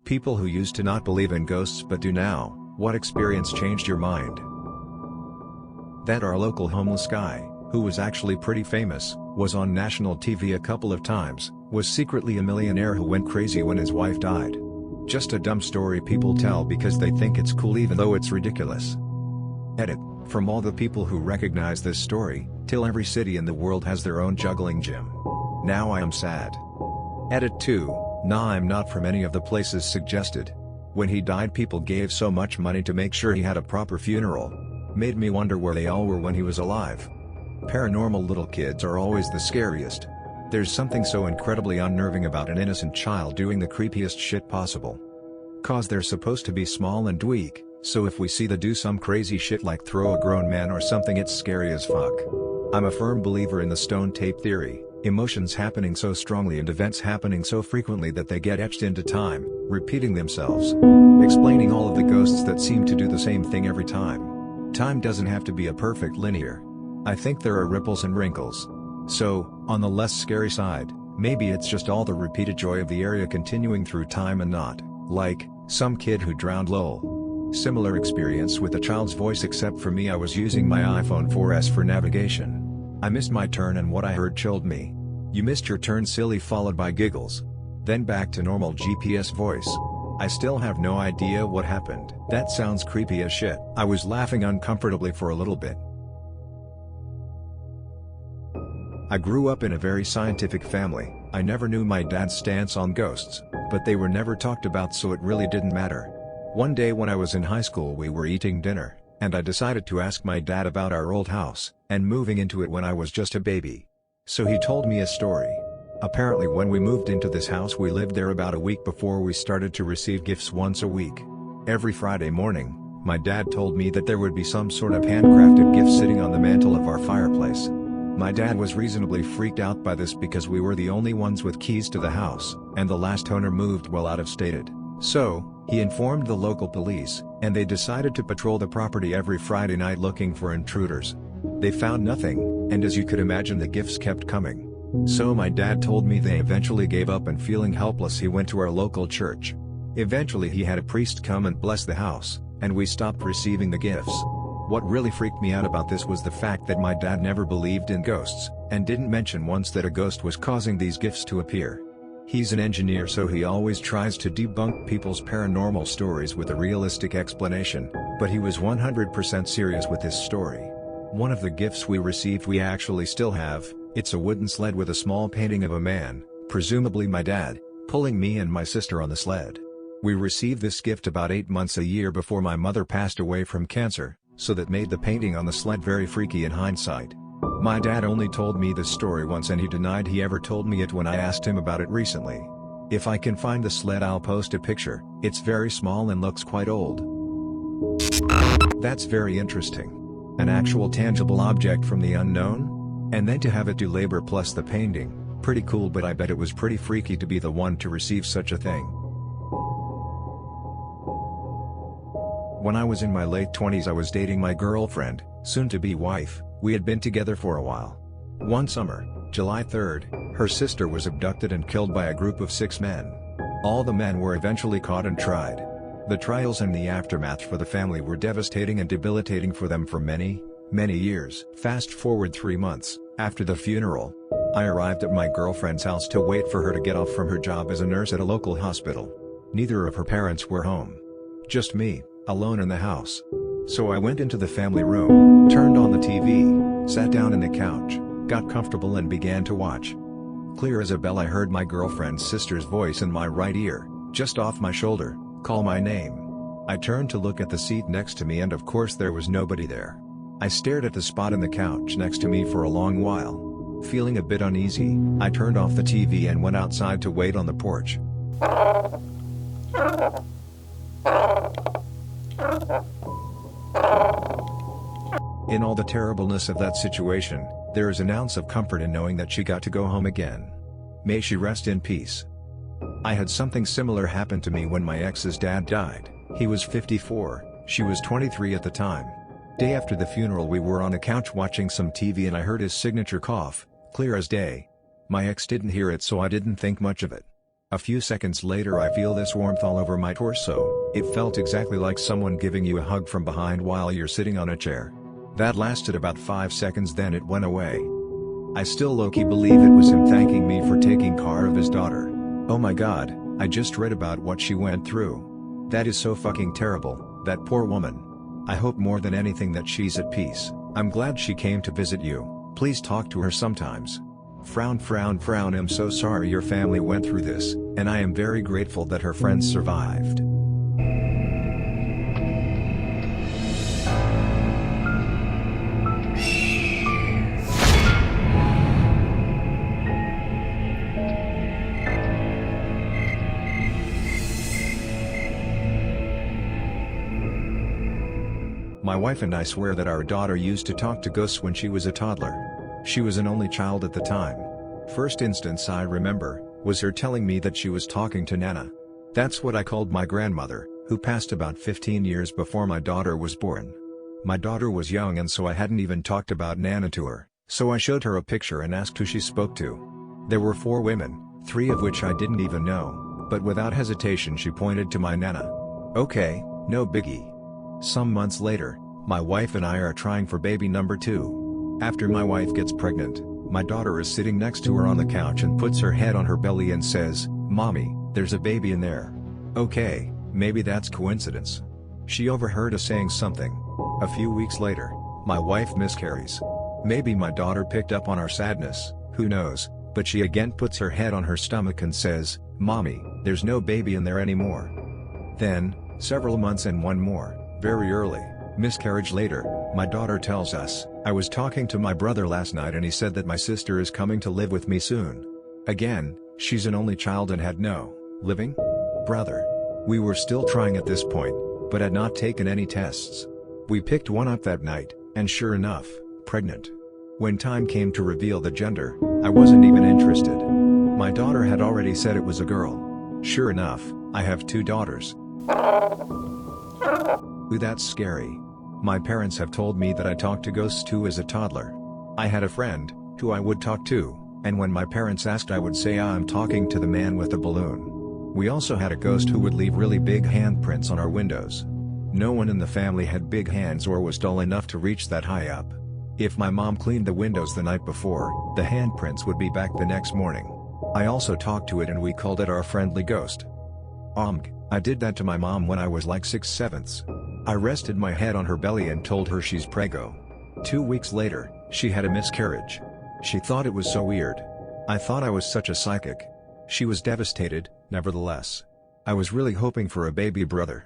People who used to not believe in ghosts but do now. What experience changed your mind? That our local homeless guy, who was actually pretty famous, was on national TV a couple of times, was secretly a millionaire who went crazy when his wife died. Just a dumb story people tell because they think it's cool even though it's ridiculous. Edit. From all the people who recognize this story, till every city in the world has their own juggling gym. Now I am sad. Edit 2. Nah, I'm not from any of the places suggested. When he died, people gave so much money to make sure he had a proper funeral. Made me wonder where they all were when he was alive. Paranormal little kids are always the scariest. There's something so incredibly unnerving about an innocent child doing the creepiest shit possible. Cause they're supposed to be small and weak, so if we see them do some crazy shit like throw a grown man or something, it's scary as fuck. I'm a firm believer in the stone tape theory. Emotions happening so strongly and events happening so frequently that they get etched into time, repeating themselves. Explaining all of the ghosts that seem to do the same thing every time. Time doesn't have to be a perfect linear. I think there are ripples and wrinkles. So, on the less scary side, maybe it's just all the repeated joy of the area continuing through time and not, like, some kid who drowned lol. Similar experience with a child's voice, except for me I was using my iPhone 4S for navigation. I missed my turn and what I heard chilled me. You missed your turn silly, followed by giggles. Then back to normal GPS voice. I still have no idea what happened. That sounds creepy as shit. I was laughing uncomfortably for a little bit. I grew up in a very scientific family. I never knew my dad's stance on ghosts, but they were never talked about, so it really didn't matter. One day when I was in high school, we were eating dinner, and I decided to ask my dad about our old house, and moving into it when I was just a baby. So he told me a story. Apparently when we moved into this house, we lived there about a week before we started to receive gifts once a week. Every Friday morning, my dad told me that there would be some sort of handcrafted gift sitting on the mantle of our fireplace. My dad was reasonably freaked out by this because we were the only ones with keys to the house, and the last owner moved well out of state. So, he informed the local police, and they decided to patrol the property every Friday night looking for intruders. They found nothing, and as you could imagine, the gifts kept coming. So my dad told me they eventually gave up, and feeling helpless he went to our local church. Eventually he had a priest come and bless the house, and we stopped receiving the gifts. What really freaked me out about this was the fact that my dad never believed in ghosts, and didn't mention once that a ghost was causing these gifts to appear. He's an engineer, so he always tries to debunk people's paranormal stories with a realistic explanation, but he was 100% serious with his story. One of the gifts we received we actually still have. It's a wooden sled with a small painting of a man, presumably my dad, pulling me and my sister on the sled. We received this gift about 8 months a year before my mother passed away from cancer, so that made the painting on the sled very freaky in hindsight. My dad only told me this story once, and he denied he ever told me it when I asked him about it recently. If I can find the sled, I'll post a picture. It's very small and looks quite old. That's very interesting. An actual tangible object from the unknown? And then to have it do labor plus the painting, pretty cool, but I bet it was pretty freaky to be the one to receive such a thing. When I was in my late 20s, I was dating my girlfriend, soon-to-be wife. We had been together for a while. One summer, July 3rd, her sister was abducted and killed by a group of 6 men. All the men were eventually caught and tried. The trials and the aftermath for the family were devastating and debilitating for them for many, many years. Fast forward 3 months, after the funeral, I arrived at my girlfriend's house to wait for her to get off from her job as a nurse at a local hospital. Neither of her parents were home. Just me, alone in the house. So I went into the family room, turned on the TV, sat down in the couch, got comfortable and began to watch. Clear as a bell I heard my girlfriend's sister's voice in my right ear, just off my shoulder, call my name. I turned to look at the seat next to me, and of course there was nobody there. I stared at the spot in the couch next to me for a long while. Feeling a bit uneasy, I turned off the TV and went outside to wait on the porch. In all the terribleness of that situation, there is an ounce of comfort in knowing that she got to go home again. May she rest in peace. I had something similar happen to me when my ex's dad died. He was 54, she was 23 at the time. Day after the funeral, we were on a couch watching some TV and I heard his signature cough, clear as day. My ex didn't hear it, so I didn't think much of it. A few seconds later I feel this warmth all over my torso. It felt exactly like someone giving you a hug from behind while you're sitting on a chair. That lasted about 5 seconds, then it went away. I still low-key believe it was him thanking me for taking care of his daughter. Oh my god, I just read about what she went through. That is so fucking terrible, that poor woman. I hope more than anything that she's at peace. I'm glad she came to visit you. Please talk to her sometimes. Frown frown frown. I'm so sorry your family went through this, and I am very grateful that her friends survived. My wife and I swear that our daughter used to talk to ghosts when she was a toddler. She was an only child at the time. First instance I remember was her telling me that she was talking to Nana. That's what I called my grandmother, who passed about 15 years before my daughter was born. My daughter was young and so I hadn't even talked about Nana to her, so I showed her a picture and asked who she spoke to. There were 4 women, 3 of which I didn't even know, but without hesitation she pointed to my Nana. Okay, no biggie. Some months later, my wife and I are trying for baby number 2. After my wife gets pregnant, my daughter is sitting next to her on the couch and puts her head on her belly and says, "Mommy, there's a baby in there." Okay, maybe that's coincidence. She overheard us saying something. A few weeks later, my wife miscarries. Maybe my daughter picked up on our sadness, who knows, but she again puts her head on her stomach and says, "Mommy, there's no baby in there anymore." Then, several months and one more, very early, miscarriage later, my daughter tells us, "I was talking to my brother last night and he said that my sister is coming to live with me soon." Again, she's an only child and had no living brother. We were still trying at this point, but had not taken any tests. We picked one up that night, and sure enough, pregnant. When time came to reveal the gender, I wasn't even interested. My daughter had already said it was a girl. Sure enough, I have 2 daughters. Ooh, that's scary. My parents have told me that I talked to ghosts too as a toddler. I had a friend, who I would talk to, and when my parents asked I would say I'm talking to the man with the balloon. We also had a ghost who would leave really big handprints on our windows. No one in the family had big hands or was tall enough to reach that high up. If my mom cleaned the windows the night before, the handprints would be back the next morning. I also talked to it and we called it our friendly ghost. I did that to my mom when I was like 6/7. I rested my head on her belly and told her she's preggo. 2 weeks later, she had a miscarriage. She thought it was so weird. I thought I was such a psychic. She was devastated, nevertheless. I was really hoping for a baby brother.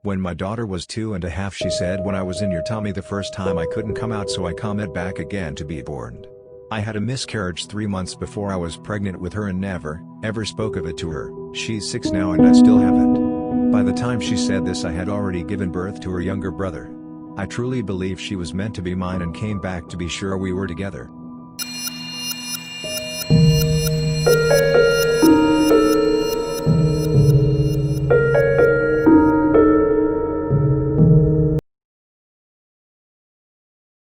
When my daughter was 2.5 she said, "When I was in your tummy the first time I couldn't come out so I come back again to be born." I had a miscarriage 3 months before I was pregnant with her and never, ever spoke of it to her. She's 6 now and I still haven't. By the time she said this I had already given birth to her younger brother. I truly believe she was meant to be mine and came back to be sure we were together.